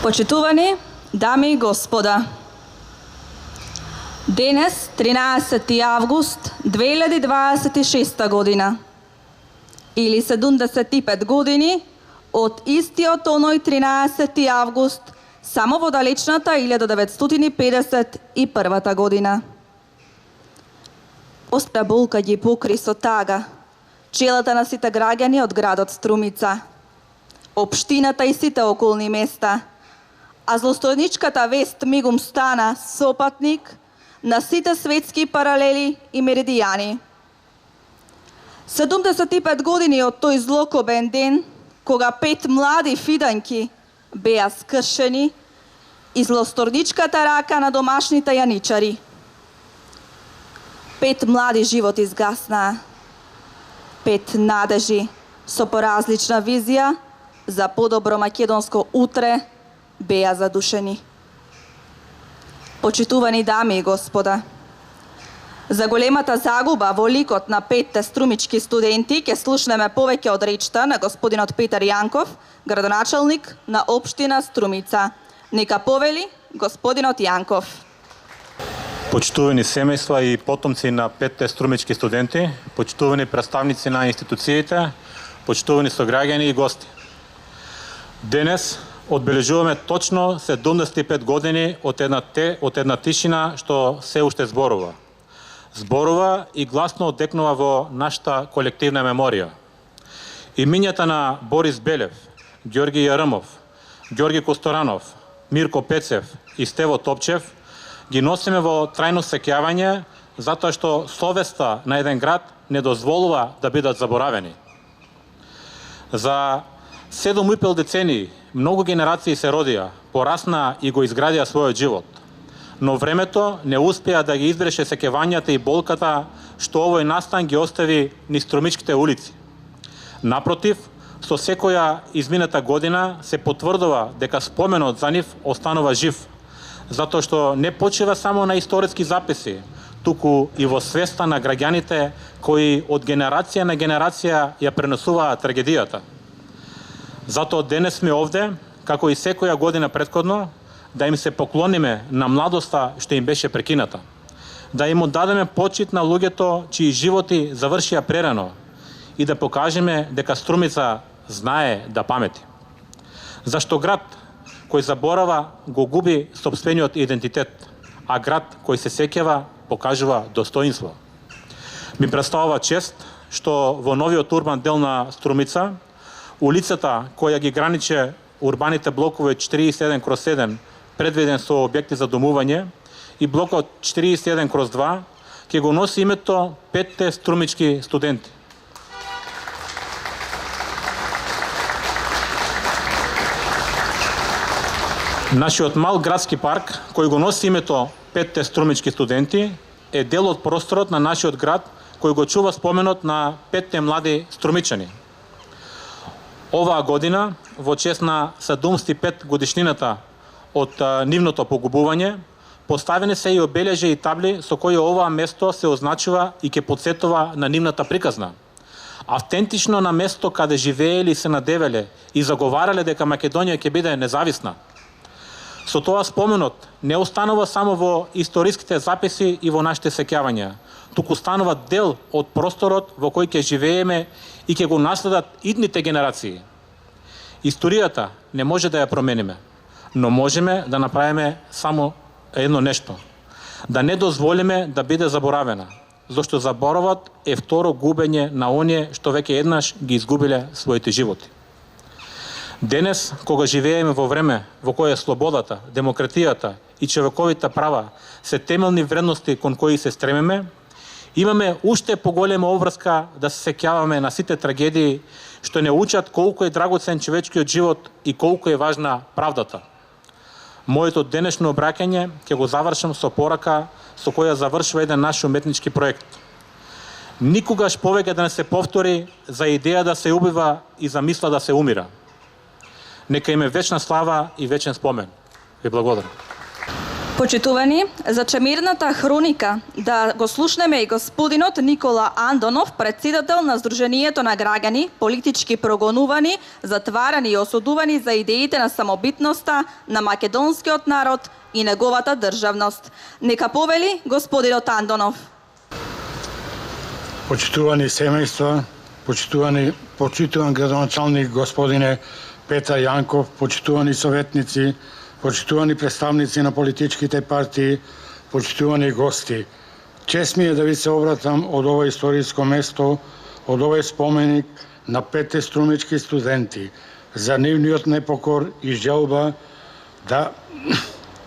Почитувани дами и господа, денес, 13 август 2026 година, или 75 години од истиот оној 13 август, само во далечната 1951 година. Остра болка ги покри со тага челата на сите граѓани од градот Струмица, општината и сите околни места, а злостојничката вест мигум стана сопатник на сите светски паралели и меридијани. 75 години од тој злокобен ден, кога 5 млади фиданки беа скршени и злосторничката рака на домашните јаничари. 5 млади животи изгаснаа, 5 надежи со поразлична визија за подобро македонско утре беа задушени. Почитувани дами и господа, за големата загуба во ликот на 5 струмички студенти ќе слушнеме повеќе од речта на господинот Петар Јанков, градоначалник на општина Струмица. Нека повели господинот Јанков. Почитувани семејства и потомци на 5 струмички студенти, почитувани представници на институциите, почитувани сограѓани и гости. Денес одбележуваме точно 75 години од една тишина што се уште зборува. Зборува и гласно одекнува во нашата колективна меморија. Имињата на Борис Белев, Ѓорги Јармов, Ѓорги Косторанов, Мирко Пецев и Стево Топчев ги носиме во трајно сеќавање затоа што совеста на еден град не дозволува да бидат заборавени. За 7,5 децении многу генерации се родија, пораснаа и го изградија својот живот. Но времето не успеа да ги избреше сеќавањата и болката што овој настан ги остави низ струмичките улици. Напротив, со секоја измината година се потврдува дека споменот за нив останува жив, затоа што не почива само на историски записи, туку и во свеста на граѓаните кои од генерација на генерација ја пренесуваат трагедијата. Затоа денес сме овде, како и секоја година претходно, да им се поклониме на младоста што им беше прекината, да им оддадеме почит на луѓето чии животи завршија прерано и да покажеме дека Струмица знае да памети. Зашто град кој заборава го губи сопствениот идентитет, а град кој се сеќава покажува достоинство. Ми представува чест што во новиот урбан дел на Струмица, улицата која ги граниче урбаните блокове 41/7, предвиден со објекти за домување, и блокот 41/2 ќе го носи името 5 струмички студенти. Нашиот мал градски парк, кој го носи името 5 струмички студенти, е дел од просторот на нашиот град кој го чува споменот на 5 млади струмичани. Оваа година, во чест на 75 годишнината од нивното погубување, поставени се и обележи и табли со кои оваа место се означува и ќе потсетува на нивната приказна. Автентично на место каде живееле и се надевеле и заговарале дека Македонија ќе биде независна. Со тоа споменот не останува само во историските записи и во нашите сеќавања, туку станува дел од просторот во кој ќе живееме и ќе го наследат идните генерации. Историјата не може да ја промениме, но можеме да направиме само едно нешто. Да не дозволиме да биде заборавена, зашто заборавот е второ губење на оние што веќе еднаш ги изгубиле своите животи. Денес, кога живееме во време во кое слободата, демократијата и човековите права се темелни вредности кон кои се стремиме, имаме уште поголема обврска да се сеќаваме на сите трагедии што не учат колку е драгоцен човечкиот живот и колку е важна правдата. Моето денешно обраќање ќе го завршам со порака со која завршува еден наш уметнички проект. Никогаш повеќе да не се повтори за идеја да се убива и за мисла да се умира. Нека име вечна слава и вечен спомен. Ви благодарам. Почитувани, за чемирната хроника да го слушнеме и господинот Никола Андонов, председател на Сдруженијето на граѓани, политички прогонувани, затварани и осудувани за идеите на самобитноста на македонскиот народ и неговата државност. Нека повели господинот Андонов. Почитувани семејства, почитуван градоначалник господине Петар Јанков, почитувани советници, почитувани представници на политичките партии, почитувани гости. Чест ми е да ви се обратам од ова историско место, од овој споменик на 5 струмички студенти за нивниот непокор и желба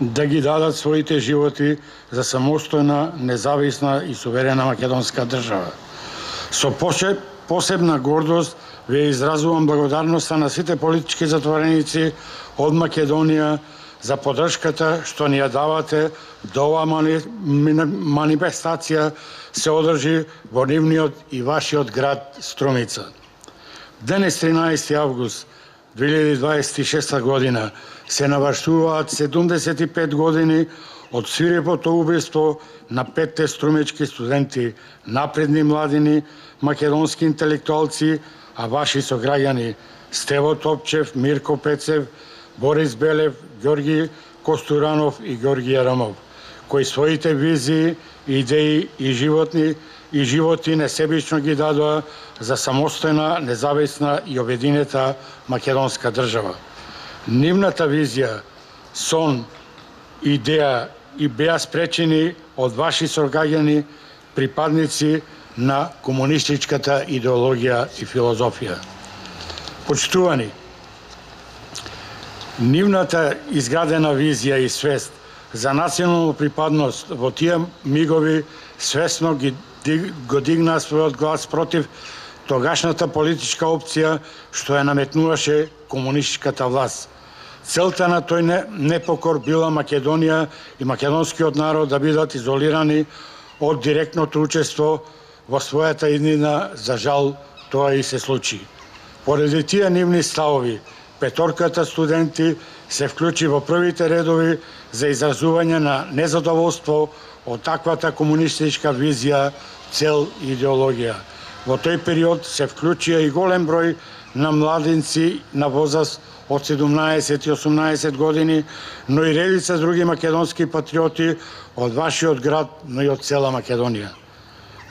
да ги дадат своите животи за самостојна, независна и суверена македонска држава. Со посебна гордост ве изразувам благодарноста на сите политички затвореници од Македонија за поддршката што ни ја давате да ова манифестација се одржи во нивниот и вашиот град Струмица. Денес 13 август 2026 година се навршуваат 75 години од свирепото убиство на 5 струмички студенти, напредни младини, македонски интелектуалци, а ваши сограѓани Стево Топчев, Мирко Пецев, Борис Белев, Ѓорги Костуранов и Ѓорги Јарамов, кои своите визии, идеи и животи несебично ги дадоа за самостојна, независна и обединета македонска држава. Нивната визија, сон, идеја и беа спречени од ваши сограѓани, припадници на комунистичката идеологија и филозофија. Почитувани, нивната изградена визија и свест за национална припадност во тие мигови свесно го дигнаа својот глас против тогашната политичка опција што ја наметнуваше комунистичката власт. Целта на тој непокор била Македонија и македонскиот народ да бидат изолирани од директното учество во својата иднина. За жал, тоа и се случи. Поради тие нивни ставови, петорката студенти се вклучи во првите редови за изразување на незадоволство од таквата комунистичка визија, цел и идеологија. Во тој период се вклучија и голем број на младинци на возраст од 17 и 18 години, но и редица други македонски патриоти од вашиот град, но и од цела Македонија.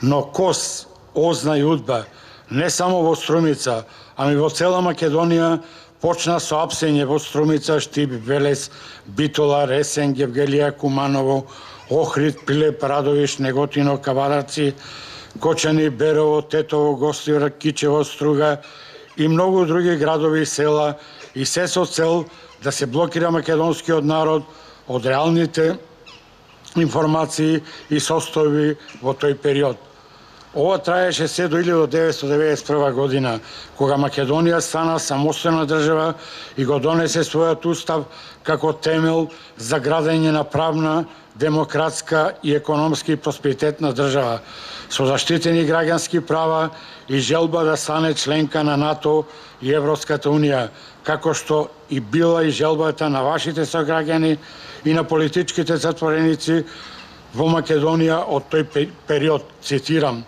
Но Кос, Озна и Удба, не само во Струмица, ами во цела Македонија, почна со апсење во Струмица, Штип, Велес, Битола, Ресен, Гевгелија, Куманово, Охрид, Пилеп, Радовиш, Неготино, Кавараци, Кочани, Берово, Тетово, Гостивар, Кичево, Струга и многу други градови и села, и се со цел да се блокира македонскиот народ од реалните информации и состојби во тој период. Ова траеше се до 1991 година, кога Македонија стана самостојна држава и го донесе својот устав како темел за градење на правна, демократска и економски просперитетна држава, со заштитени граѓански права и желба да стане членка на НАТО и Европската Унија, како што и била и желбата на вашите сограѓани и на политичките затвореници во Македонија од тој период, цитирам,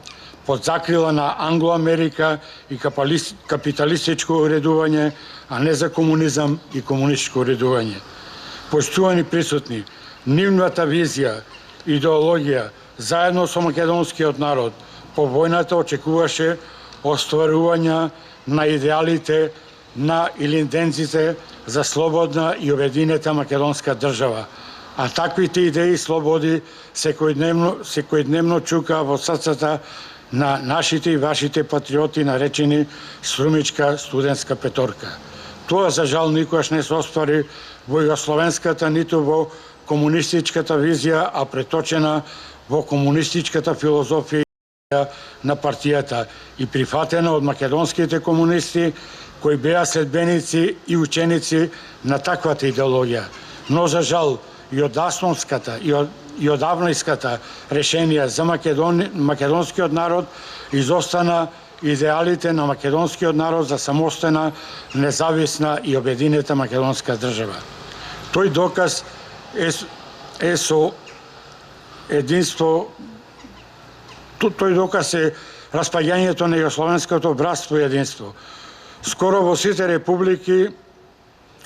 под закрила на Англо-Америка и капиталистичко уредување, а не за комунизам и комунистичко уредување. Почитувани присутни, нивната визија, идеологија, заедно со македонскиот народ, по војната очекуваше остварување на идеалите на илинденците за слободна и обединета македонска држава, а таквите идеи и слободи секојдневно чука во срцата на нашите и вашите патриоти, наречени Струмичка студентска петорка. Тоа за жал никогаш не се оствари во југословенската ниту во комунистичката визија, а преточена во комунистичката филозофија на партијата и прифатена од македонските комунисти кои беа следбеници и ученици на таквата идеологија. Но за жал и од асмовската и од авнојската решенија за македонскиот народ изостана идеалите на македонскиот народ за самостојна, независна и обединета македонска држава. Тој доказ е со единство, тој доказ е распаѓањето на југословенското братство и единство. Скоро во сите републики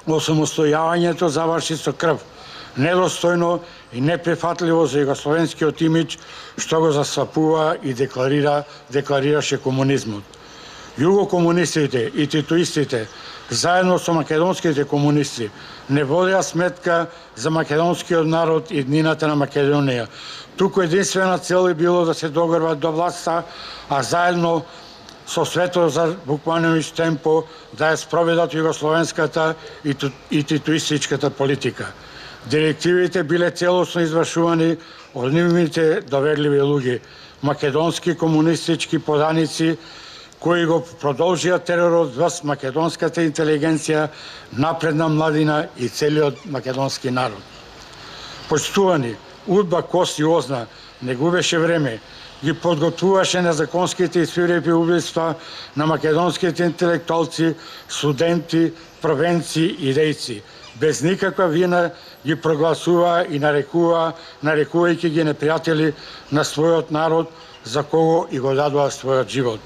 осамостојавањето заврши со крв, недостојно и неприфатливо за југословенскиот имидж што го застапува и декларираше комунизмот. Југокомунистите и титоистите, заедно со македонските комунисти, не водеа сметка за македонскиот народ и иднината на Македонија. Туку единствена цел е било да се догрбат до власта, а заедно со Светозар Вукмановиќ Темпо да ја спроведат југословенската и титоистичката политика. Директивите биле целосно извршувани од нивните доверливи луѓе, македонски комунистички поданици, кои го продолжија теророт врз македонската интелигенција, напредна младина и целиот македонски народ. Почитувани, Удба Коси Озна не губеше време, ги подготвуваше незаконските и свирепи убиства на македонските интелектуалци, студенти, провенци и дејци. Без никаква вина ги прогласува и нарекувајќи ги непријатели на својот народ, за кого и го дадува својот живот.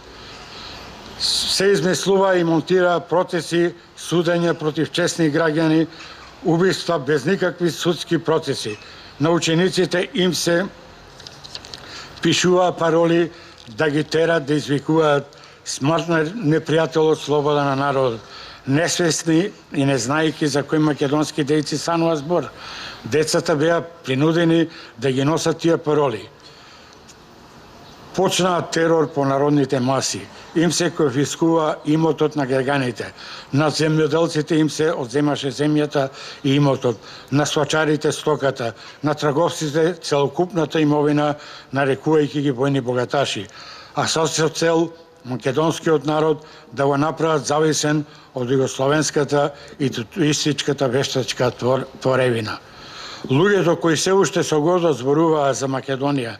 Се измислува и монтира процеси, судења против честни граѓани, убиства без никакви судски процеси. На учениците им се пишуваа пароли да ги терат да извикуваат смрт на непријателот, слобода на народот. Несвесни и не знаејќи за кои македонски дејци станува збор. Децата беа принудени да ги носат тие пароли. Почнаа терор по народните маси. Им се конфискува имотот на граѓаните. На земјоделците им се одземаше земјата и имотот. На свачарите стоката. На трговците целокупната имовина, нарекувајќи ги војни богаташи. А со цел македонскиот народ да го направат зависен од југословенската и титоистичката вештачка творевина. Луѓето кои се уште со гордост зборуваа за Македонија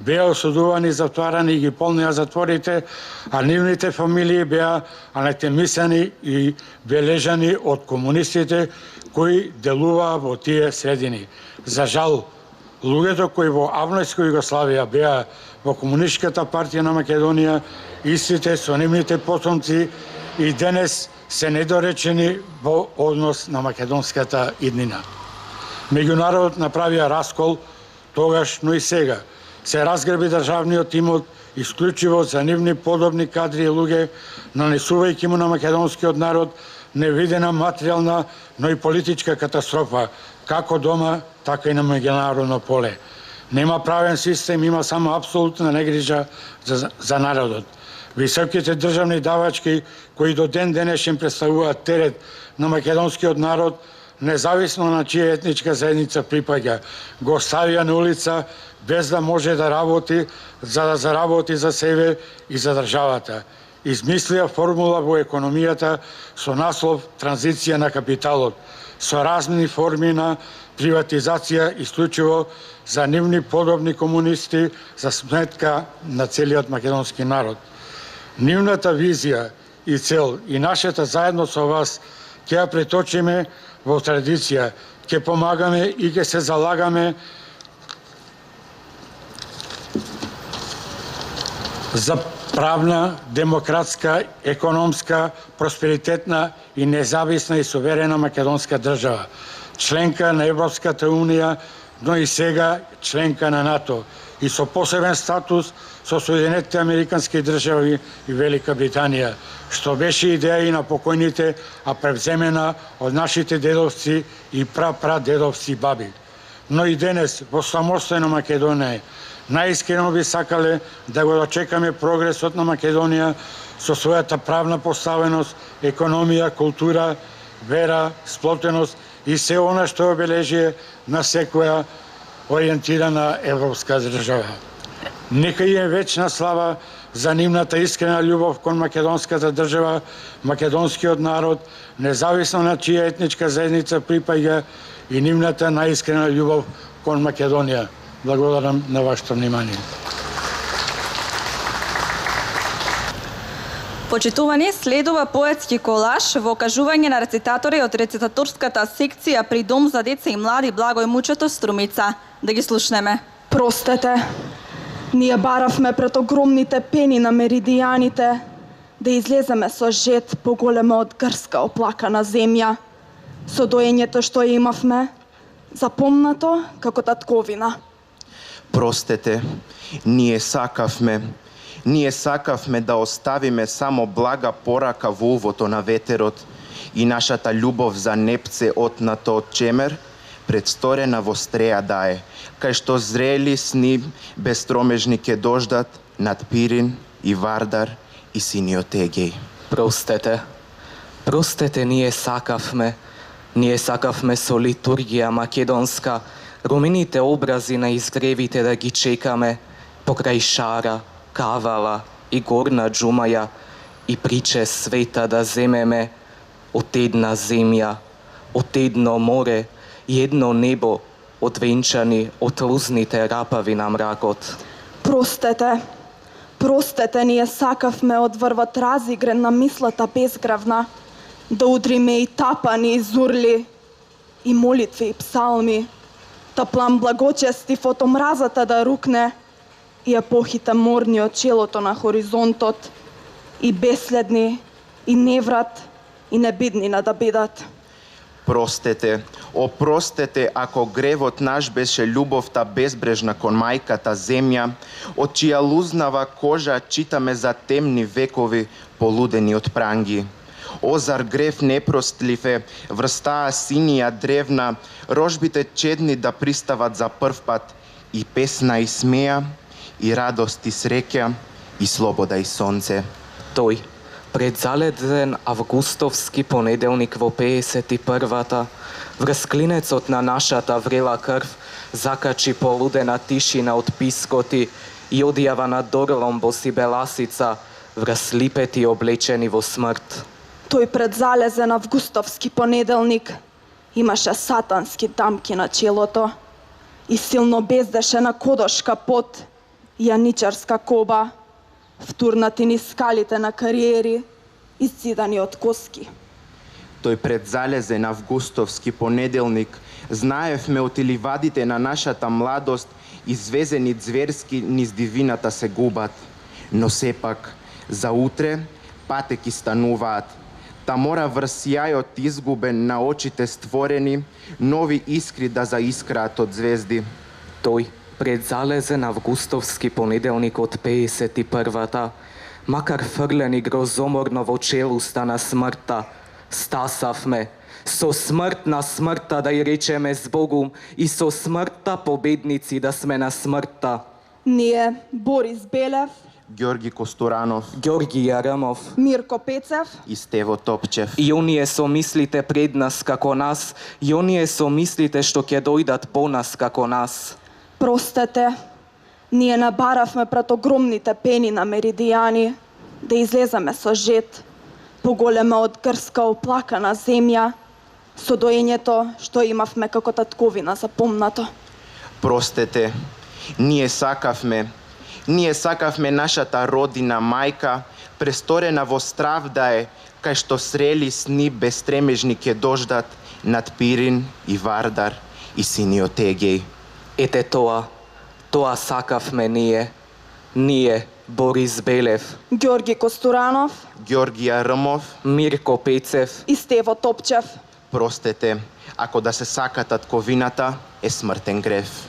беа осудувани, затварани и ги полнеа затворите, а нивните фамилии беа анатемисани и бележани од комунистите кои делуваа во тие средини. За жал, луѓето кои во Авнојска Југославија беа во Комунистичката партија на Македонија, истите со нивните потомци и денес се недоречени во однос на македонската иднина. Меѓународот направија раскол тогаш, но и сега. Се разграби државниот имот исклучиво за нивни подобни кадри и луѓе, нанесувајќи му на македонскиот народ невидена материјална, но и политичка катастрофа, како дома, така и на меѓународно поле. Нема правен систем, има само апсолутна негрижа за народот. Високите државни давачки, кои до ден денешен представуваат терет на македонскиот народ, независно на чија етничка заедница припаѓа, го ставија на улица без да може да работи, за да заработи за себе и за државата. Измислија формула во економијата со наслов транзиција на капиталот, со разни форми на приватизација исклучиво за нивни подобни комунисти за сметка на целиот македонски народ. Нивната визија и цел и нашата заедно со вас ќе ја преточиме во традиција, ќе помагаме и ќе се залагаме за правна, демократска, економска, просперитетна и независна и суверена македонска држава, членка на Европската унија, но и сега членка на НАТО и со посебен статус со Соединетите Американски држави и Велика Британија, што беше идеја и на покојните, а превземена од нашите дедовци и прапрадедовци баби. Но и денес, во самостојна Македонија, најискрено би сакале да го дочекаме прогресот на Македонија со својата правна поставеност, економија, култура, вера, сплотеност и се она што е обележие на секоја ориентирана европска држава. Нека е вечна слава за нивната искрена љубов кон македонската држава, македонскиот народ, независно на чија етничка заедница припаѓа и нивната најискрена љубов кон Македонија. Благодарам на вашето внимание. Почитувани, следува поетски колаж во кажување на рецитатори од рецитаторската секција при Дом за деца и млади Благој Мучето Струмица. Да ги слушнеме. Простете, ние баравме пред огромните пени на меридијаните да излеземе со жет поголема од грска оплакана земја, со доењето што имавме, запомнато како татковина. Простете, ние сакавме да оставиме само блага порака во увото на ветерот и нашата љубов за непце отнато од чемер, предсторена во стреја да е, кај што зрели сни безстромежни ке дождат над Пирин и Вардар и синиот Егеј. Простете, ние сакавме со литургија македонска, румените образи на изгревите да ги чекаме, покрај Шара, Кавала и Горна Џумаја и приче света да земеме од една земја, од едно море и едно небо, одвенчани од лузните рапави на мракот. Простете, ние сакавме од врвот разигрен на мислата безгравна, да удриме и тапани и зурли, и молитви и псалми, да плам благочестив од омразата да рукне, и епохите морни од челото на хоризонтот, и беследни, и неврат, и небиднина да бидат. Опростете ако гревот наш беше љубовта безбрежна кон мајката земја, од чија лузнава кожа читаме за темни векови полудени од пранги. Озар грев непростлив е, врз таа синија древна, рожбите чедни да пристават за прв пат, и песна и смеја, и радост и среќа, и слобода и сонце. Тој, предзаледен августовски понеделник во 51-та, врз клинецот на нашата врела крв, закачи полудена тишина од пискоти и одјава на Дорлом Босибеласица, врз липети облечени во смрт. Тој предзалезен августовски понеделник имаше сатански дамки на челото и силно бездеше на кодошка пот и јаничарска коба, втурнати низ скалите на кариери, изцидани од коски. Тој предзалезен августовски понеделник знаевме од иливадите на нашата младост извезени зверски низ дивината се губат, но сепак за утре патеки стануваат. Та мора врз сјајот изгубен на очите створени, нови искри да заискраат од звезди. Тој предзалезен августовски понеделник од 51-та, макар фрлени грозоморно во челуста на смртта, стасавме, со смрт на смртта да ја речеме збогум и со смртта победници да сме на смртта. Ние, Борис Белев, Ѓорги Костуранов, Ѓорги Јарамов, Мирко Пецев и Стево Топчев. И оние со мислите пред нас како нас, и оние со мислите што ќе дојдат по нас како нас. Простете, ние набаравме пред огромните пени на меридијани да излеземе со жет, поголема од грска оплакана земја, со доењето што имавме како татковина запомнато. Простете, ние сакавме нашата родина мајка, престорена во страв да е, кај што срели сни безстремежни ке дождат над Пирин и Вардар и синиот Егеј. Ете тоа сакавме ние, Борис Белев, Ѓорги Костуранов, Ѓорги Јарамов, Мирко Пецев и Стево Топчев. Простете, ако да се сака татковината е смртен грев.